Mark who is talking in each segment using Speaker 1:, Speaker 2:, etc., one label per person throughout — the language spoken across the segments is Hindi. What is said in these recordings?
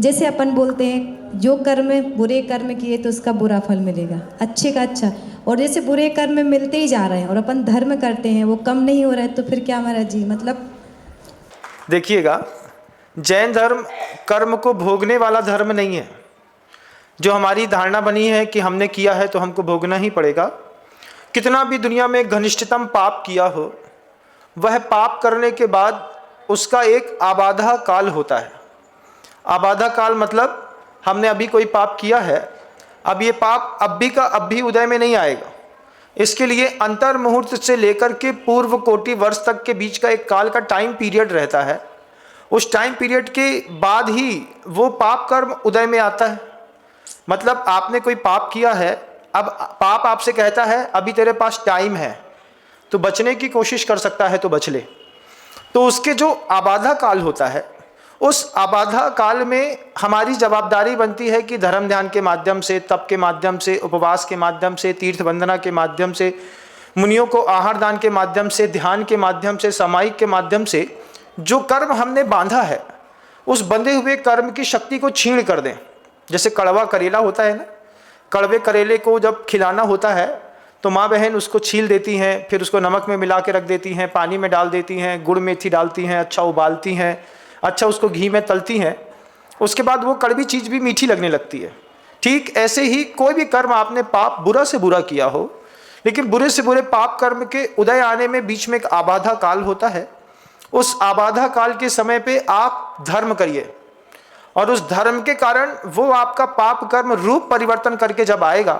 Speaker 1: जैसे अपन बोलते हैं जो कर्म बुरे कर्म किए तो उसका बुरा फल मिलेगा, अच्छे का अच्छा। और जैसे बुरे कर्म मिलते ही जा रहे हैं और अपन धर्म करते हैं वो कम नहीं हो रहा है, तो फिर क्या हमारा जी मतलब।
Speaker 2: देखिएगा, जैन धर्म कर्म को भोगने वाला धर्म नहीं है। जो हमारी धारणा बनी है कि हमने किया है तो हमको भोगना ही पड़ेगा, कितना भी दुनिया में घनिष्ठतम पाप किया हो, वह पाप करने के बाद उसका एक आबाधा काल होता है। आबाधा काल मतलब हमने अभी कोई पाप किया है, अब ये पाप अब भी का अब भी उदय में नहीं आएगा। इसके लिए अंतर मुहूर्त से लेकर के पूर्व कोटि वर्ष तक के बीच का एक काल का टाइम पीरियड रहता है। उस टाइम पीरियड के बाद ही वो पाप कर्म उदय में आता है। मतलब आपने कोई पाप किया है, अब पाप आपसे कहता है अभी तेरे पास टाइम है, तो बचने की कोशिश कर सकता है तो बच ले। तो उसके जो आबाधा काल होता है, उस आबाधा काल में हमारी जवाबदारी बनती है कि धर्म ध्यान के माध्यम से, तप के माध्यम से, उपवास के माध्यम से, तीर्थ वंदना के माध्यम से, मुनियों को आहार दान के माध्यम से, ध्यान के माध्यम से, सामायिक के माध्यम से जो कर्म हमने बांधा है, उस बंधे हुए कर्म की शक्ति को छीण कर दें। जैसे कड़वा करेला होता है ना, कड़वे करेले को जब खिलाना होता है तो माँ बहन उसको छील देती हैं, फिर उसको नमक में मिला के रख देती हैं, पानी में डाल देती हैं, गुड़ मेथी डालती हैं, अच्छा उबालती हैं, अच्छा उसको घी में तलती हैं, उसके बाद वो कड़वी चीज़ भी मीठी लगने लगती है। ठीक ऐसे ही कोई भी कर्म आपने पाप बुरा से बुरा किया हो, लेकिन बुरे से बुरे पाप कर्म के उदय आने में बीच में एक आबाधा काल होता है। उस आबाधा काल के समय पे आप धर्म करिए, और उस धर्म के कारण वो आपका पाप कर्म रूप परिवर्तन करके जब आएगा,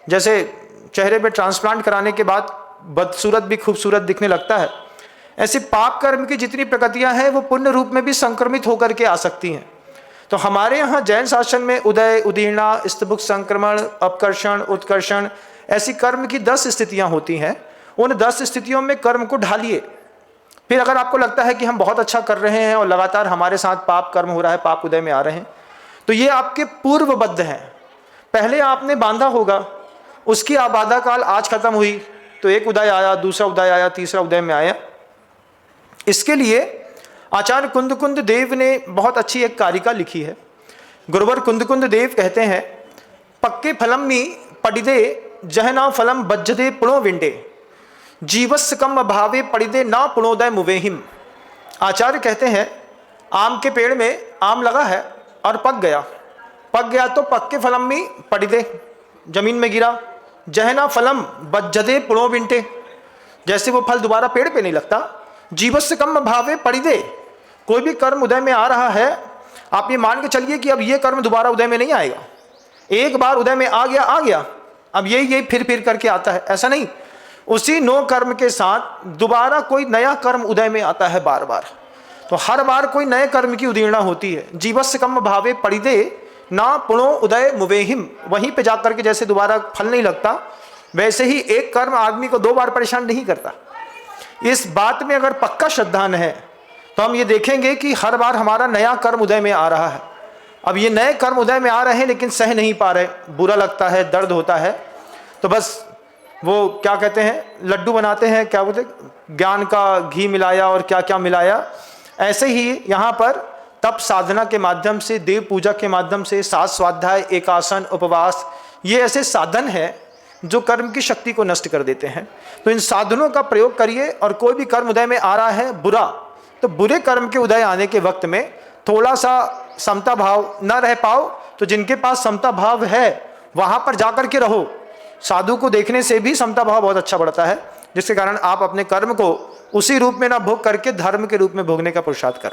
Speaker 2: जैसे चेहरे पे ट्रांसप्लांट कराने के बाद बदसूरत भी खूबसूरत दिखने लगता है, ऐसे पाप कर्म की जितनी प्रकृतियां हैं वो पुण्य रूप में भी संक्रमित होकर के आ सकती हैं। तो हमारे यहाँ जैन शासन में उदय, उदीर्णा, स्तबुक संक्रमण, अपकर्षण, उत्कर्षण, ऐसी कर्म की 10 स्थितियां होती हैं। उन 10 स्थितियों में कर्म को ढालिए। फिर अगर आपको लगता है कि हम बहुत अच्छा कर रहे हैं और लगातार हमारे साथ पाप कर्म हो रहा है, पाप उदय में आ रहे हैं, तो ये आपके पूर्वबद्ध हैं। पहले आपने बांधा होगा, उसकी आबादा काल आज खत्म हुई तो एक उदय आया, दूसरा उदय आया, तीसरा उदय में आया। इसके लिए आचार्य कुंद देव ने बहुत अच्छी एक कारिका लिखी है। गुरुवर कुंद देव कहते हैं, पक्के फलम मी पडिदे जहना फलम बज्जदे पुणो विंडे, जीवस्य कम भावे पडिदे ना पुणोदय मुवेहिम। आचार्य कहते हैं, आम के पेड़ में आम लगा है और पक गया तो पक्के फलम मी पडिदे, जमीन में गिरा, जहना फलम बज्जदे पुणो विंटे, जैसे वो फल दोबारा पेड़ पे नहीं लगता। जीवस्य कम भावे पडिदे, कोई भी कर्म उदय में आ रहा है, आप ये मान के चलिए कि अब ये कर्म दोबारा उदय में नहीं आएगा। एक बार उदय में आ गया, अब यही फिर करके आता है, ऐसा नहीं। उसी नो कर्म के साथ दोबारा कोई नया कर्म उदय में आता है बार बार। तो हर बार कोई नए कर्म की उदीर्णा होती है। जीवस्य कम भावे पडिदे ना पुणो उदय मुवेहिम, वहीं पे जाकर के जैसे दोबारा फल नहीं लगता, वैसे ही एक कर्म आदमी को 2 बार परेशान नहीं करता। इस बात में अगर पक्का श्रद्धान है तो हम ये देखेंगे कि हर बार हमारा नया कर्म उदय में आ रहा है। अब ये नए कर्म उदय में आ रहे हैं लेकिन सह नहीं पा रहे, बुरा लगता है, दर्द होता है, तो बस वो क्या कहते हैं, लड्डू बनाते हैं, क्या बोलते, ज्ञान का घी मिलाया और क्या क्या मिलाया। ऐसे ही यहाँ पर तप साधना के माध्यम से, देव पूजा के माध्यम से, सात स्वाध्याय, एकासन, उपवास, ये ऐसे साधन हैं जो कर्म की शक्ति को नष्ट कर देते हैं। तो इन साधनों का प्रयोग करिए। और कोई भी कर्म उदय में आ रहा है बुरा, तो बुरे कर्म के उदय आने के वक्त में थोड़ा सा समता भाव न रह पाओ, तो जिनके पास समता भाव है वहाँ पर जाकर के रहो। साधु को देखने से भी समता भाव बहुत अच्छा बढ़ता है, जिसके कारण आप अपने कर्म को उसी रूप में ना भोग करके धर्म के रूप में भोगने का पुरुषार्थ करें।